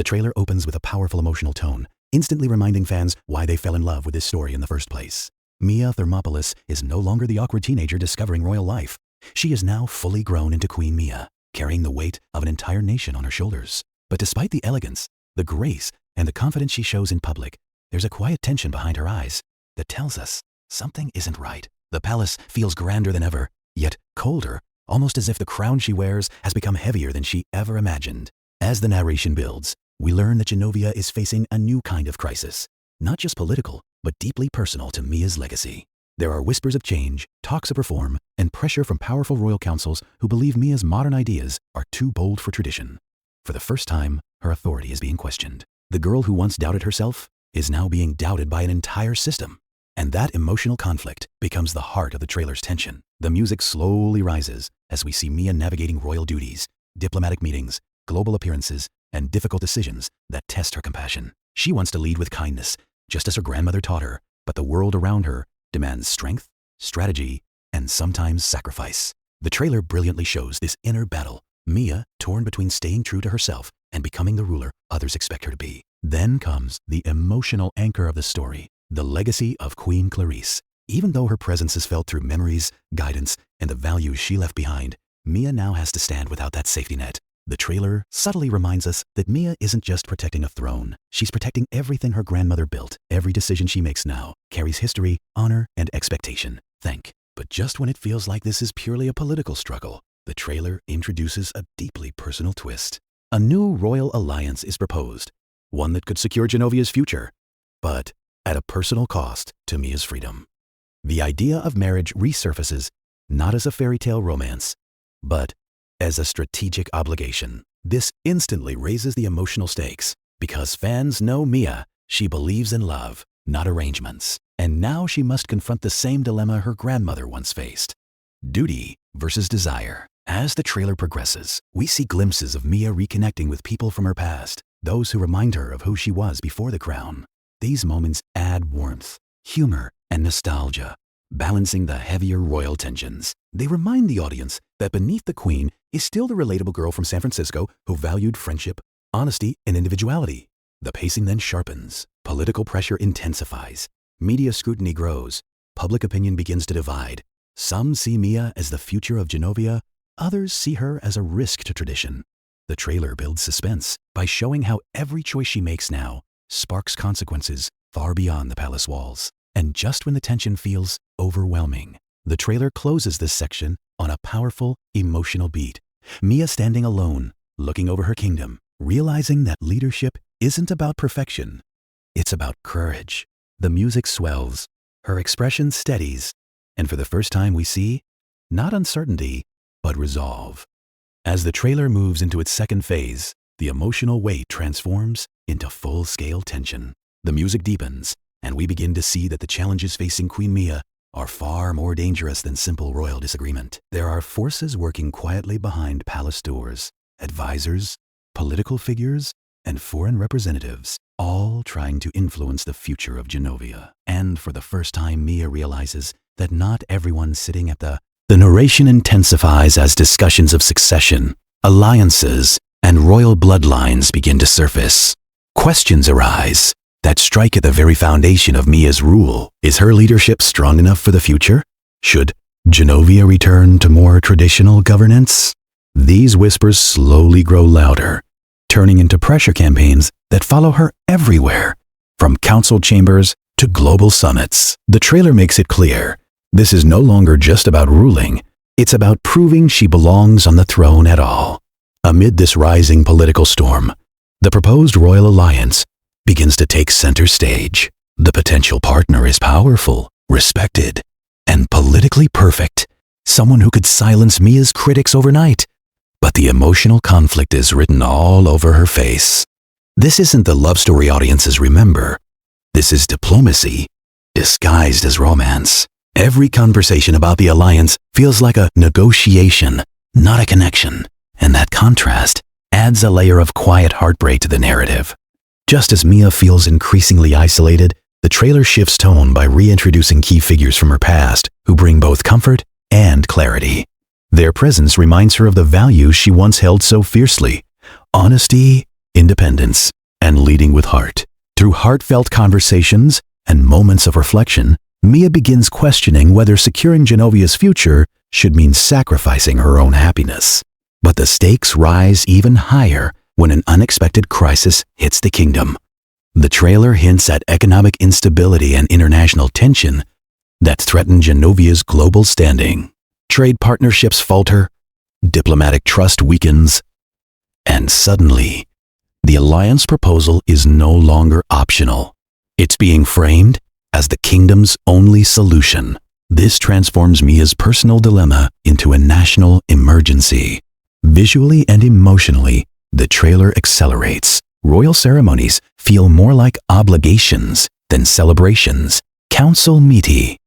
The trailer opens with a powerful emotional tone, instantly reminding fans why they fell in love with this story in the first place. Mia Thermopolis is no longer the awkward teenager discovering royal life. She is now fully grown into Queen Mia, carrying the weight of an entire nation on her shoulders. But despite the elegance, the grace, and the confidence she shows in public, there's a quiet tension behind her eyes that tells us something isn't right. The palace feels grander than ever, yet colder, almost as if the crown she wears has become heavier than she ever imagined. As the narration builds, we learn that Genovia is facing a new kind of crisis, not just political, but deeply personal to Mia's legacy. There are whispers of change, talks of reform, and pressure from powerful royal councils who believe Mia's modern ideas are too bold for tradition. For the first time, her authority is being questioned. The girl who once doubted herself is now being doubted by an entire system. And that emotional conflict becomes the heart of the trailer's tension. The music slowly rises as we see Mia navigating royal duties, diplomatic meetings, global appearances, and difficult decisions that test her compassion. She wants to lead with kindness, just as her grandmother taught her, but the world around her demands strength, strategy, and sometimes sacrifice. The trailer brilliantly shows this inner battle, Mia torn between staying true to herself and becoming the ruler others expect her to be. Then comes the emotional anchor of the story, the legacy of Queen Clarice. Even though her presence is felt through memories, guidance, and the values she left behind, Mia now has to stand without that safety net. The trailer subtly reminds us that Mia isn't just protecting a throne. She's protecting everything her grandmother built. Every decision she makes now carries history, honor, and expectation. But just when it feels like this is purely a political struggle, the trailer introduces a deeply personal twist. A new royal alliance is proposed, one that could secure Genovia's future, but at a personal cost to Mia's freedom. The idea of marriage resurfaces not as a fairy tale romance, but as a strategic obligation. This instantly raises the emotional stakes because fans know Mia. She believes in love, not arrangements. And now she must confront the same dilemma her grandmother once faced: duty versus desire. As the trailer progresses, we see glimpses of Mia reconnecting with people from her past, those who remind her of who she was before the crown. These moments add warmth, humor, and nostalgia, balancing the heavier royal tensions. They remind the audience that beneath the queen is still the relatable girl from San Francisco who valued friendship, honesty, and individuality. The pacing then sharpens. Political pressure intensifies. Media scrutiny grows. Public opinion begins to divide. Some see Mia as the future of Genovia. Others see her as a risk to tradition. The trailer builds suspense by showing how every choice she makes now sparks consequences far beyond the palace walls. And just when the tension feels overwhelming, the trailer closes this section on a powerful, emotional beat. Mia standing alone, looking over her kingdom, realizing that leadership isn't about perfection, it's about courage. The music swells, her expression steadies, and for the first time we see, not uncertainty, but resolve. As the trailer moves into its second phase, the emotional weight transforms into full-scale tension. The music deepens, and we begin to see that the challenges facing Queen Mia are far more dangerous than simple royal disagreement. There are forces working quietly behind palace doors, advisors, political figures, and foreign representatives, all trying to influence the future of Genovia. And for the first time, Mia realizes that not everyone's sitting at the narration intensifies as discussions of succession, alliances, and royal bloodlines begin to surface. Questions arise that strike at the very foundation of Mia's rule. Is her leadership strong enough for the future? Should Genovia return to more traditional governance? These whispers slowly grow louder, turning into pressure campaigns that follow her everywhere, from council chambers to global summits. The trailer makes it clear, this is no longer just about ruling, it's about proving she belongs on the throne at all. Amid this rising political storm, the proposed royal alliance begins to take center stage. The potential partner is powerful, respected, and politically perfect, someone who could silence Mia's critics overnight. But the emotional conflict is written all over her face. This isn't the love story audiences remember. This is diplomacy, disguised as romance. Every conversation about the alliance feels like a negotiation, not a connection. And that contrast adds a layer of quiet heartbreak to the narrative. Just as Mia feels increasingly isolated, the trailer shifts tone by reintroducing key figures from her past who bring both comfort and clarity. Their presence reminds her of the values she once held so fiercely: honesty, independence, and leading with heart. Through heartfelt conversations and moments of reflection, Mia begins questioning whether securing Genovia's future should mean sacrificing her own happiness. But the stakes rise even higher when an unexpected crisis hits the kingdom. The trailer hints at economic instability and international tension that threaten Genovia's global standing. Trade partnerships falter, diplomatic trust weakens, and suddenly, the alliance proposal is no longer optional. It's being framed as the kingdom's only solution. This transforms Mia's personal dilemma into a national emergency. Visually and emotionally, the trailer accelerates. Royal ceremonies feel more like obligations than celebrations. Council Meaty